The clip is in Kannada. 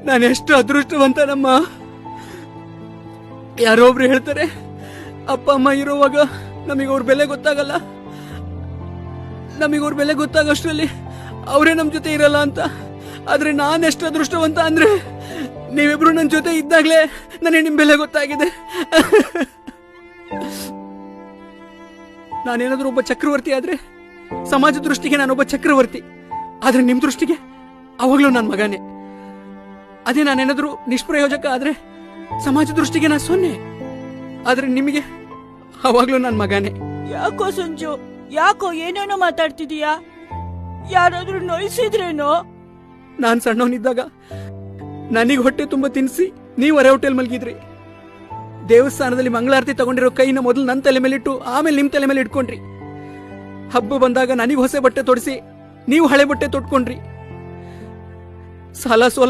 ನಾನೆಷ್ಟು ಅದೃಷ್ಟವಂತನಮ್ಮ. ಯಾರೋ ಒಬ್ರು ಹೇಳ್ತಾರೆ, ಅಪ್ಪ ಅಮ್ಮ ಇರುವಾಗ ನಮಗೆ ಅವ್ರ ಬೆಲೆ ಗೊತ್ತಾಗಲ್ಲ, ನಮಗೆ ಅವ್ರ ಬೆಲೆ ಗೊತ್ತಾಗೋಷ್ಟ್ರಲ್ಲಿ ಅವರೇ ನಮ್ ಜೊತೆ ಇರಲ್ಲ ಅಂತ. ಆದ್ರೆ ನಾನೆಷ್ಟು ಅದೃಷ್ಟವಂತ ಅಂದ್ರೆ, ನೀವಿಬ್ರು ನನ್ನ ಜೊತೆ ಇದ್ದಾಗ್ಲೇ ನನಗೆ ನಿಮ್ ಬೆಲೆ ಗೊತ್ತಾಗಿದೆ. ನಾನೇನಾದ್ರೂ ಒಬ್ಬ ಚಕ್ರವರ್ತಿ ಆದ್ರೆ ಸಮಾಜ ದೃಷ್ಟಿಗೆ ನಾನೊಬ್ಬ ಚಕ್ರವರ್ತಿ, ಆದ್ರೆ ನಿಮ್ ದೃಷ್ಟಿಗೆ ಅವಾಗ್ಲೂ ನನ್ನ ಮಗನೇ. ಅದೇ ನಾನೇನಾದ್ರೂ ನಿಷ್ಪ್ರಯೋಜಕ ಆದ್ರೆ ಸಮಾಜ ದೃಷ್ಟಿಗೆ ನಾ ಸೊನ್ನೆ, ಆದ್ರೆ ನಿಮಗೆ ಅವಾಗ್ಲೂ ನನ್ನ ಮಗನೇ. ಯಾಕೋ ಸಂಜು, ಯಾಕೋ ಏನೇನೋ ಮಾತಾಡ್ತಿದೀಯಾ? ಯಾರಾದ್ರೂ ನೋಯಿಸಿದ್ರೇನೋ? ನಾನ್ ಸಣ್ಣವನಿದ್ದಾಗ ನನಗೆ ಹೊಟ್ಟೆ ತುಂಬಾ ತಿನ್ಸಿ ನೀವು ಹೊರೆ ಹೋಟೆಲ್ ಮಲಗಿದ್ರಿ. ದೇವಸ್ಥಾನದಲ್ಲಿ ಮಂಗಳಾರತಿ ತಗೊಂಡಿರೋ ಕೈನ ಮೊದಲು ನನ್ನ ತಲೆ ಮೇಲೆ ಇಟ್ಟು ಆಮೇಲೆ ನಿಮ್ ತಲೆ ಮೇಲೆ ಇಟ್ಕೊಂಡ್ರಿ. ಹಬ್ಬ ಬಂದಾಗ ನನಗೆ ಹೊಸ ಬಟ್ಟೆ ತೊಡಿಸಿ ನೀವು ಹಳೆ ಬಟ್ಟೆ ತೊಟ್ಕೊಂಡ್ರಿ. ಸಾಲ ಸೋಲ